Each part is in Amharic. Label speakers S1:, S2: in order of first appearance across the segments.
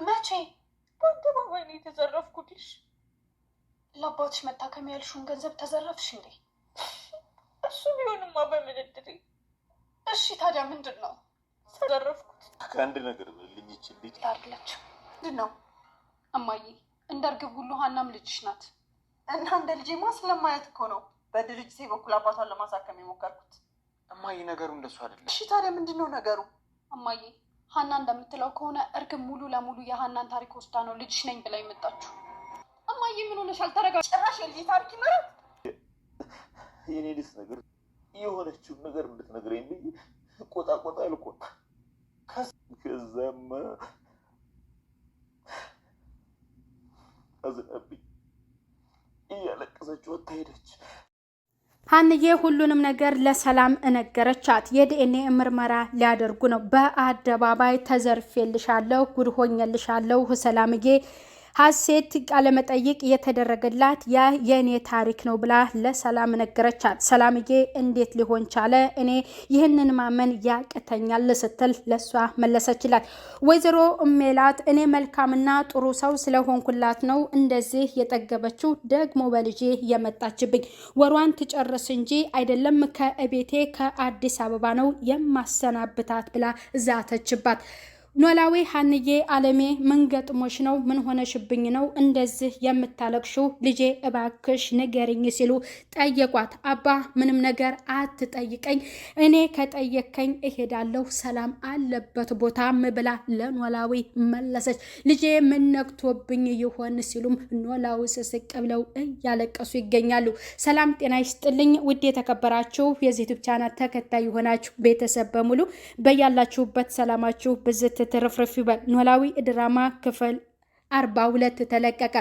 S1: መቼ?
S2: በአደባባይ ነው የተዘረፍኩልሽ።
S1: ለአባትሽ መታከሚያ ያልሽውን ገንዘብ ተዘረፍሽ እንዴ?
S2: እሱ ቢሆንማ በምንድሬ።
S1: እሺ ታዲያ ምንድን ነው
S2: ተዘረፍኩት?
S3: ከአንድ ነገር ልኝ ይችልኝ
S1: ያርለች ምንድን ነው? እማዬ እንደ እርግብ ሁሉ ሀናም ልጅሽ ናት
S4: እና እንደ ልጄማ ስለማያት እኮ ነው በድርጅቴ በኩል አባቷን ለማሳከም የሞከርኩት።
S3: እማዬ ነገሩ እንደሱ አይደለም።
S4: እሺ ታዲያ ምንድን ነው ነገሩ?
S1: እማዬ ሀና እንደምትለው ከሆነ እርግብ ሙሉ ለሙሉ የሀናን ታሪክ ወስዳ ነው ልጅሽ ነኝ ብላ የመጣችሁ። እማዬ ምን ሆነሻል? ተረጋጊ።
S4: ጭራሽ የልጄ ታሪክ ይመራል።
S3: የኔ ልጅ ነገር የሆነችውን ነገር እንድትነግረኝ ብዬ ቆጣ ያልኩት ከዛማ አዝናብኝ እያለቀሰች ወጥታ ሄደች።
S5: ሀንዬ ሁሉንም ነገር ለሰላም እነገረቻት። የዲኤንኤ ምርመራ ሊያደርጉ ነው። በአደባባይ ተዘርፌልሻለሁ፣ ጉድ ሆኜልሻለሁ ሰላምዬ ሀሴት ቃለመጠይቅ የተደረገላት ያ የኔ ታሪክ ነው ብላ ለሰላም ነገረቻት። ሰላምዬ እንዴት ሊሆን ቻለ? እኔ ይህንን ማመን ያቅተኛል ስትል ለሷ መለሰችላት። ወይዘሮ ሜላት እኔ መልካምና ጥሩ ሰው ስለሆንኩላት ነው እንደዚህ የጠገበችው፣ ደግሞ በልጄ የመጣችብኝ ወሯን ትጨርስ እንጂ አይደለም ከቤቴ ከአዲስ አበባ ነው የማሰናብታት ብላ ዛተችባት። ኖላዊ ሀንዬ አለሜ ምን ገጥሞሽ ነው? ምን ሆነሽብኝ ነው እንደዚህ የምታለቅሽው? ልጄ እባክሽ ንገሪኝ ሲሉ ጠየቋት። አባ ምንም ነገር አትጠይቀኝ፣ እኔ ከጠየከኝ እሄዳለሁ፣ ሰላም አለበት ቦታም ብላ ለኖላዊ መለሰች። ልጄ ምን ነክቶብኝ ይሆን ሲሉም ኖላዊ ስስቅ ብለው እያለቀሱ ይገኛሉ። ሰላም ጤና ይስጥልኝ ውድ የተከበራችሁ የዚህ ዩቲዩብ ቻናል ተከታይ የሆናችሁ ቤተሰብ በሙሉ በያላችሁበት ሰላማችሁ ብዝት ተረፍረፍ ይበል። ኖላዊ ድራማ ክፍል 42 ተለቀቀ።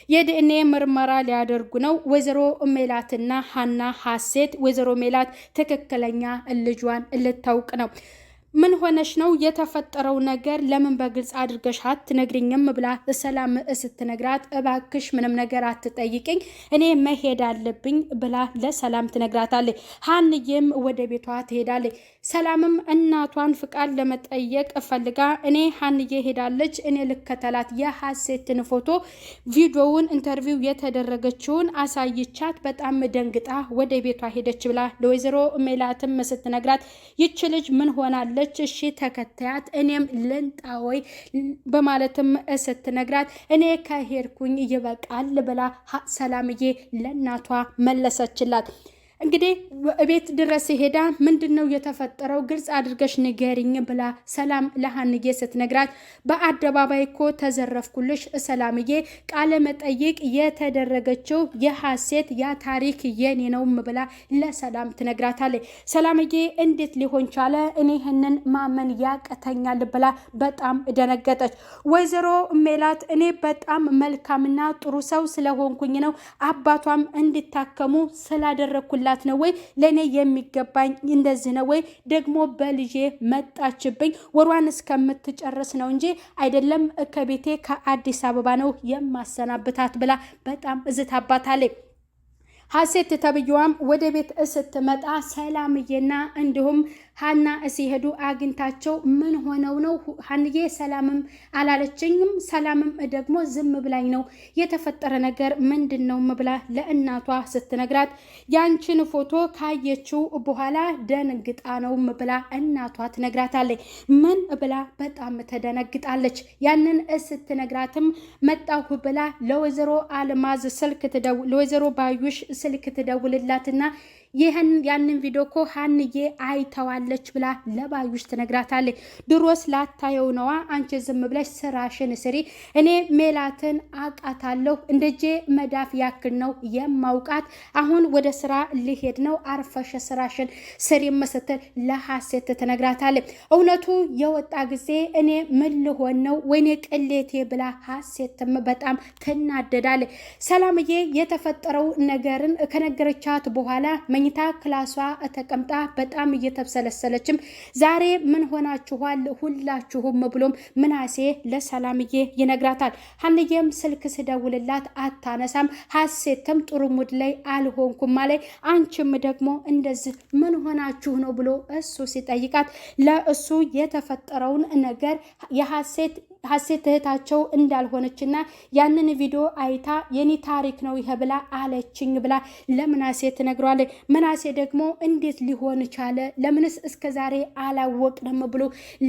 S5: የዲኤንኤ ምርመራ ሊያደርጉ ነው ወይዘሮ ሜላትና ሀና ሀሴት። ወይዘሮ ሜላት ትክክለኛ ልጇን ልታውቅ ነው። ምን ሆነሽ ነው? የተፈጠረው ነገር ለምን በግልጽ አድርገሽ አትነግሪኝም? ብላ ሰላም ስትነግራት እባክሽ ምንም ነገር አትጠይቅኝ፣ እኔ መሄድ አለብኝ ብላ ለሰላም ትነግራታለች። ሀንዬም ወደ ቤቷ ትሄዳለች። ሰላምም እናቷን ፍቃድ ለመጠየቅ ፈልጋ እኔ ሀንዬ ሄዳለች፣ እኔ ልከተላት፣ የሀሴትን ፎቶ ቪዲዮውን ኢንተርቪው የተደረገችውን አሳይቻት በጣም ደንግጣ ወደ ቤቷ ሄደች ብላ ለወይዘሮ ሜላትም ስትነግራት ይች ልጅ ምን ሆናለች? እሺ ተከታያት፣ እኔም ልንጣ ወይ በማለትም ስትነግራት እኔ ከሄድኩኝ ይበቃል ብላ ሰላምዬ ለእናቷ መለሰችላት። እንግዲህ ቤት ድረስ ሄዳ ምንድነው የተፈጠረው? ግልጽ አድርገሽ ንገሪኝ ብላ ሰላም ለሀንዬ ስትነግራት በአደባባይ እኮ ተዘረፍኩልሽ ሰላምዬ፣ ቃለ መጠይቅ የተደረገችው የሀሴት ያ ታሪክ የኔ ነው ብላ ለሰላም ትነግራታለች። ሰላምዬ እንዴት ሊሆን ቻለ? እኔ ይህንን ማመን ያቅተኛል ብላ በጣም ደነገጠች። ወይዘሮ ሜላት እኔ በጣም መልካምና ጥሩ ሰው ስለሆንኩኝ ነው አባቷም እንዲታከሙ ስላደረግኩላት ነው ወይ? ለኔ የሚገባኝ እንደዚህ ነው ወይ? ደግሞ በልጄ መጣችብኝ ወሯን እስከምትጨርስ ነው እንጂ አይደለም ከቤቴ ከአዲስ አበባ ነው የማሰናብታት ብላ በጣም እዝታባታለች። ሀሴት ተብዬዋም ወደ ቤት ስትመጣ ሰላምዬና እንዲሁም ሀና ሲሄዱ አግኝታቸው ምን ሆነው ነው? ሀንዬ ሰላምም አላለችኝም፣ ሰላምም ደግሞ ዝም ብላኝ ነው፣ የተፈጠረ ነገር ምንድን ነው ብላ ለእናቷ ስትነግራት ያንቺን ፎቶ ካየችው በኋላ ደንግጣ ነው ብላ እናቷ ትነግራታለች። ምን ብላ በጣም ተደነግጣለች። ያንን ስትነግራትም መጣሁ ብላ ለወይዘሮ አልማዝ ስልክ ለወይዘሮ ባዩሽ ስልክ ትደውልላትና ያንን ቪዲዮ እኮ ሀንዬ አይተዋለች ብላ ለባዩሽ ትነግራታለች። ድሮስ ላታየው ነዋ፣ አንቺ ዝም ብለሽ ስራሽን ስሪ፣ እኔ ሜላትን አቃታለሁ፣ እንደጄ መዳፍ ያክል ነው የማውቃት፣ አሁን ወደ ስራ ሊሄድ ነው፣ አርፈሽ ስራሽን ስሪ ስትል ለሀሴት ትነግራታለች። እውነቱ የወጣ ጊዜ እኔ ምን ልሆን ነው ወይኔ ቅሌቴ ብላ ሀሴትም በጣም ትናደዳለች። ሰላምዬ የተፈጠረው ነገርን ከነገረቻት በኋላ መኝታ ክላሷ ተቀምጣ በጣም እየተብሰለሰለችም ዛሬ ምን ሆናችኋል ሁላችሁም ብሎም ምናሴ ለሰላምዬ ይነግራታል። ሀንዬም ስልክ ስደውልላት አታነሳም። ሀሴትም ጥሩ ሙድ ላይ አልሆንኩም ማለት አንቺም ደግሞ እንደዚህ ምን ሆናችሁ ነው ብሎ እሱ ሲጠይቃት ለእሱ የተፈጠረውን ነገር የሀሴት ሀሴት እህታቸው እንዳልሆነችና ያንን ቪዲዮ አይታ የኔ ታሪክ ነው ይሄ ብላ አለችኝ ብላ ለምናሴ ትነግረዋለች። ምናሴ ደግሞ እንዴት ሊሆን ቻለ ለምንስ እስከዛሬ አላወቅንም ብሎ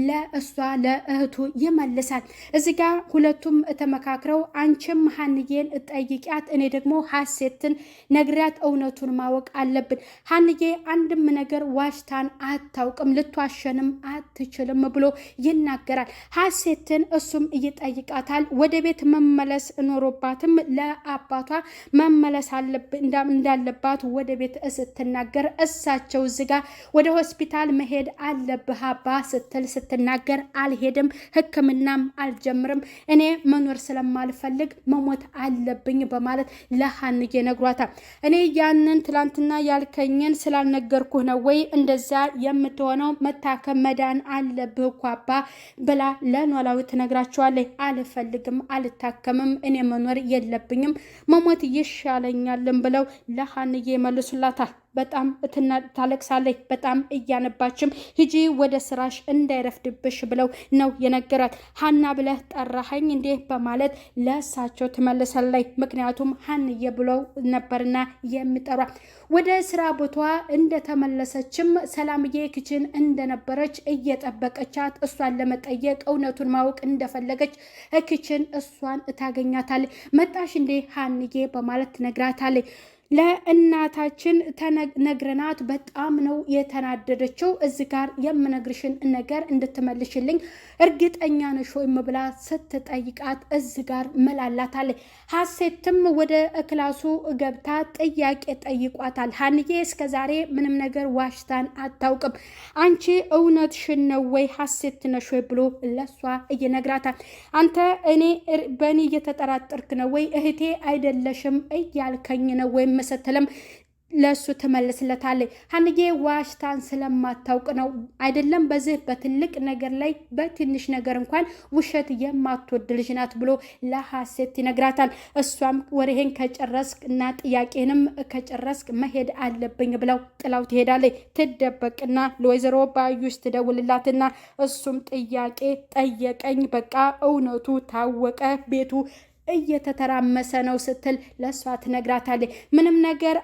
S5: ለእሷ ለእህቱ ይመልሳል። እዚህ ጋር ሁለቱም ተመካክረው አንቺም ሀንዬን ጠይቂያት እኔ ደግሞ ሀሴትን ነግሪያት እውነቱን ማወቅ አለብን። ሀንዬ አንድም ነገር ዋሽታን አታውቅም ልትዋሸንም አትችልም ብሎ ይናገራል። ሀሴትን እሱም ይጠይቃታል። ወደ ቤት መመለስ ኖሮባትም ለአባቷ መመለስ እንዳለባት ወደ ቤት ስትናገር እሳቸው እዚህ ጋር ወደ ሆስፒታል መሄድ አለብህ አባ ስትናገር አልሄድም፣ ሕክምናም አልጀምርም፣ እኔ መኖር ስለማልፈልግ መሞት አለብኝ በማለት ለሀንዬ ነግሯታል። እኔ ያንን ትላንትና ያልከኝን ስላልነገርኩህ ነው ወይ እንደዛ የምትሆነው? መታከም መዳን አለብህ እኮ አባ ብላ ለኖላዊ ትነግራቸዋለች። አልፈልግም፣ አልታከምም፣ እኔ መኖር የለብኝም መሞት ይሻለኛልም ብለው ለሀንዬ መልሱላታል። በጣም ታለቅሳለች። በጣም እያነባችም ሂጂ ወደ ስራሽ እንዳይረፍድብሽ ብለው ነው የነገራት። ሀና ብለህ ጠራኸኝ እንዴ በማለት ለእሳቸው ትመልሳለች። ምክንያቱም ሀንዬ ብለው ነበርና የሚጠሯት። ወደ ስራ ቦታዋ እንደተመለሰችም ሰላምዬ ክችን እንደነበረች እየጠበቀቻት እሷን ለመጠየቅ እውነቱን ማወቅ እንደፈለገች ክችን እሷን ታገኛታለች። መጣሽ እንዴ ሀንዬ በማለት ትነግራታለች። ለእናታችን ነግረናት በጣም ነው የተናደደችው። እዚህ ጋር የምነግርሽን ነገር እንድትመልሽልኝ እርግጠኛ ነሽ ወይ ብላ ስትጠይቃት እዚህ ጋር መላላታለች። ሀሴትም ወደ ክላሱ ገብታ ጥያቄ ጠይቋታል። ሀንዬ እስከዛሬ ምንም ነገር ዋሽታን አታውቅም፣ አንቺ እውነትሽን ነው ወይ ሀሴት ነሽ ወይ ብሎ ለሷ እየነግራታል። አንተ በእኔ እየተጠራጠርክ ነው ወይ እህቴ አይደለሽም እያልከኝ ነው ወይ ስትልም ለሱ ትመልስለታለች። ሀንዬ ዋሽታን ስለማታውቅ ነው አይደለም በዚህ በትልቅ ነገር ላይ በትንሽ ነገር እንኳን ውሸት የማትወድ ልጅ ናት ብሎ ለሀሴት ይነግራታል። እሷም ወሬህን ከጨረስክ እና ጥያቄንም ከጨረስክ መሄድ አለብኝ ብለው ጥላው ትሄዳለች። ትደበቅና ለወይዘሮ ባዩሽ ትደውልላትና እሱም ጥያቄ ጠየቀኝ፣ በቃ እውነቱ ታወቀ፣ ቤቱ እየተተራመሰ ነው ስትል ለሷ ትነግራታለች። ምንም ነገር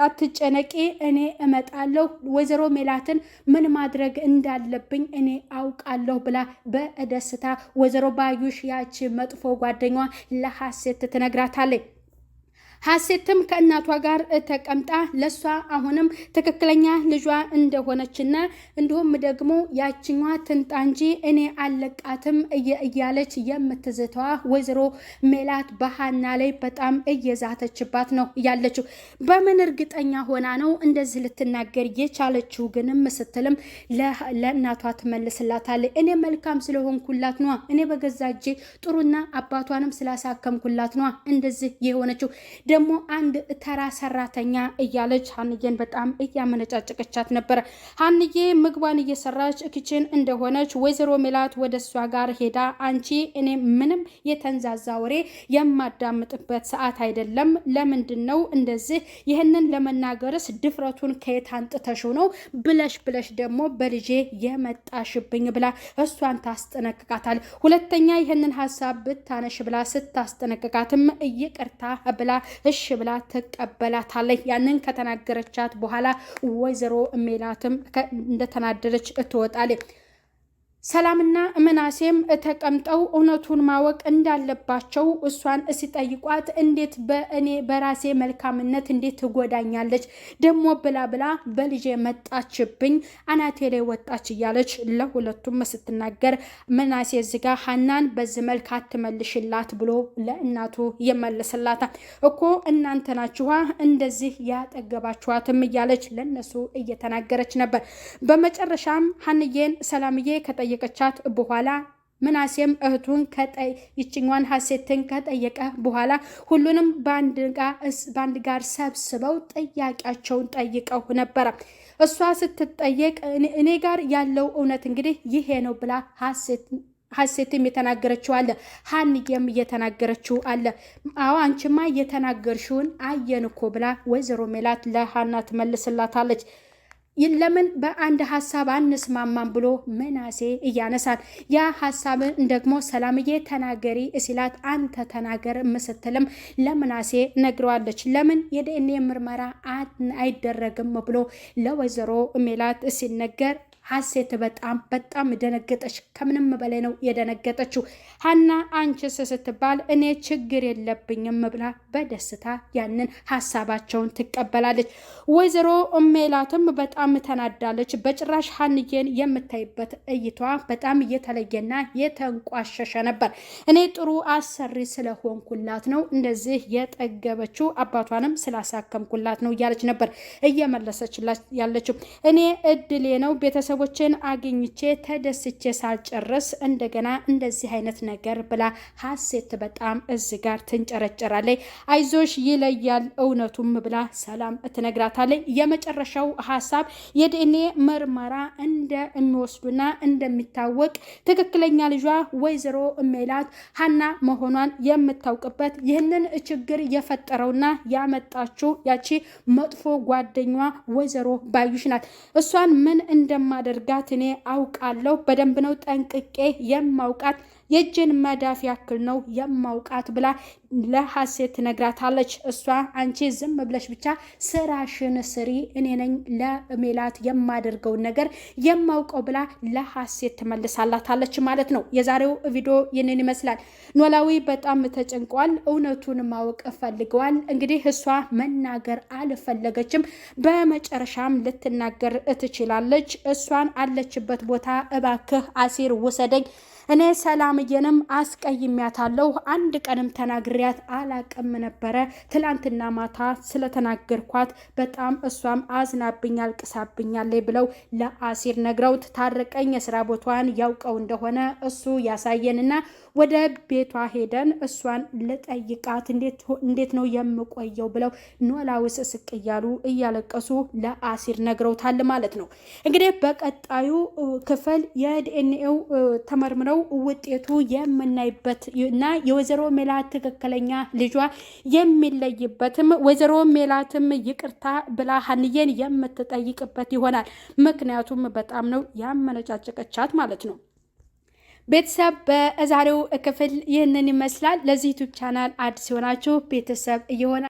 S5: አትጨነቂ፣ እኔ እመጣለሁ፣ ወይዘሮ ሜላትን ምን ማድረግ እንዳለብኝ እኔ አውቃለሁ ብላ በደስታ ወይዘሮ ባዩሽ ያቺ መጥፎ ጓደኛዋ ለሀሴት ትነግራታለች። ሀሴትም ከእናቷ ጋር ተቀምጣ ለሷ አሁንም ትክክለኛ ልጇ እንደሆነችና እንዲሁም ደግሞ ያችኛ ትንጣ እንጂ እኔ አለቃትም እያለች የምትዝተዋ ወይዘሮ ሜላት በሀና ላይ በጣም እየዛተችባት ነው ያለችው። በምን እርግጠኛ ሆና ነው እንደዚህ ልትናገር የቻለችው ግንም ስትልም ለእናቷ ትመልስላታለች። እኔ መልካም ስለሆንኩላት ነዋ፣ እኔ በገዛ እጄ ጥሩና አባቷንም ስላሳከምኩላት ነዋ እንደዚህ የሆነችው፣ ደግሞ አንድ ተራ ሰራተኛ እያለች ሀንዬን በጣም እያመነጫጨቀቻት ነበረ። ሀንዬ ምግቧን እየሰራች ኪችን እንደሆነች ወይዘሮ ሜላት ወደ እሷ ጋር ሄዳ አንቺ እኔ ምንም የተንዛዛ ወሬ የማዳምጥበት ሰዓት አይደለም፣ ለምንድን ነው እንደዚህ ይህንን ለመናገርስ ድፍረቱን ከየት አንጥተሽው ነው ብለሽ ደግሞ በልጄ የመጣሽብኝ ብላ እሷን ታስጠነቅቃታል። ሁለተኛ ይህንን ሀሳብ ብታነሽ ብላ ስታስጠነቅቃትም ይቅርታ ብላ እሺ ብላ ተቀበላታለች። ያንን ከተናገረቻት በኋላ ወይዘሮ ሜላትም እንደተናደደች ትወጣለች። ሰላምና ምናሴም ተቀምጠው እውነቱን ማወቅ እንዳለባቸው እሷን ሲጠይቋት እንዴት በእኔ በራሴ መልካምነት እንዴት ትጎዳኛለች ደግሞ ብላ በልጄ መጣችብኝ አናቴ ላይ ወጣች እያለች ለሁለቱም ስትናገር ምናሴ እዚጋ ሀናን በዚህ መልክ አትመልሽላት ብሎ ለእናቱ ይመልስላታል። እኮ እናንተ ናችኋ እንደዚህ ያጠገባችኋትም እያለች ለነሱ እየተናገረች ነበር። በመጨረሻም ሀንዬን ሰላምዬ ከጠየቀቻት በኋላ ምናሴም እህቱን ይችኛዋን ሀሴትን ከጠየቀ በኋላ ሁሉንም በአንድ ጋር ሰብስበው ጥያቄያቸውን ጠይቀው ነበረ። እሷ ስትጠየቅ እኔ ጋር ያለው እውነት እንግዲህ ይሄ ነው ብላ ሀሴትም የተናገረችው አለ፣ ሀንዬም እየተናገረችው አለ። አዎ አንቺማ እየተናገርሽውን አየን እኮ ብላ ወይዘሮ ሜላት ለሀና ትመልስላታለች። ለምን በአንድ ሀሳብ አንስማማም ብሎ ምናሴ እያነሳል። ያ ሀሳብን ደግሞ ሰላምዬ ተናገሪ ሲላት አንተ ተናገር ስትልም ለምናሴ ነግረዋለች። ለምን የዲኤንኤ ምርመራ አይደረግም ብሎ ለወይዘሮ ሜላት ሲነገር ሀሴት በጣም ደነገጠች። ከምንም በላይ ነው የደነገጠችው። ሀና አንቺስ ስትባል እኔ ችግር የለብኝም ብላ በደስታ ያንን ሀሳባቸውን ትቀበላለች። ወይዘሮ ሜላትም በጣም ተናዳለች። በጭራሽ ሀንዬን የምታይበት እይቷ በጣም እየተለየና የተንቋሸሸ ነበር። እኔ ጥሩ አሰሪ ስለሆንኩላት ነው እንደዚህ የጠገበችው፣ አባቷንም ስላሳከምኩላት ነው እያለች ነበር እየመለሰችላት ያለችው። እኔ እድሌ ነው ቤተሰቦችን አግኝቼ ተደስቼ ሳልጨርስ እንደገና እንደዚህ አይነት ነገር ብላ ሀሴት በጣም እዚህ ጋር ትንጨረጨራለች። አይዞሽ ይለያል እውነቱም ብላ ሰላም ትነግራታለች። የመጨረሻው ሀሳብ የዲኤንኤ ምርመራ እንደሚወስዱና እንደሚታወቅ ትክክለኛ ልጇ ወይዘሮ ሜላት ሀና መሆኗን የምታውቅበት ይህንን ችግር የፈጠረውና ያመጣችው ያቺ መጥፎ ጓደኛዋ ወይዘሮ ባዩሽ ናት። እሷን ምን እንደማደርጋት እኔ አውቃለሁ፣ በደንብ ነው ጠንቅቄ የማውቃት፣ የእጅን መዳፍ ያክል ነው የማውቃት ብላ ለሀሴት ትነግራታለች። እሷ አንቺ ዝም ብለሽ ብቻ ስራሽን ስሪ፣ እኔ ነኝ ለሜላት የማደርገውን ነገር የማውቀው ብላ ለሀሴት ትመልሳላታለች ማለት ነው። የዛሬው ቪዲዮ ይህንን ይመስላል። ኖላዊ በጣም ተጨንቋል። እውነቱን ማወቅ ፈልገዋል። እንግዲህ እሷ መናገር አልፈለገችም። በመጨረሻም ልትናገር ትችላለች። እሷን አለችበት ቦታ እባክህ አሲር ውሰደኝ፣ እኔ ሰላምዬንም አስቀይሜያታለሁ፣ አንድ ቀንም ተናግሪያት አላቅም ነበረ፣ ትላንትና ማታ ስለተናገርኳት በጣም እሷም አዝናብኝ አልቅሳብኛለች ብለው ለአሲር ነግረውት ታረቀኝ፣ የስራ ቦታዋን ያውቀው እንደሆነ እሱ ያሳየንና ወደ ቤቷ ሄደን እሷን ልጠይቃት እንዴት ነው የምቆየው ብለው ኖላዊ ስቅ እያሉ እያለቀሱ ለአሲር ነግረውታል ማለት ነው። እንግዲህ በቀጣዩ ክፍል የዲኤንኤው ተመርምረው ውጤቱ የምናይበት እና የወይዘሮ ሜላት ትክክለኛ ልጇ የሚለይበትም ወይዘሮ ሜላትም ይቅርታ ብላ ሀንዬን የምትጠይቅበት ይሆናል። ምክንያቱም በጣም ነው ያመነጫጨቀቻት ማለት ነው። ቤተሰብ በዛሬው ክፍል ይህንን ይመስላል። ለዚህ ዩቲዩብ ቻናል አዲስ የሆናችሁ ቤተሰብ እየሆነ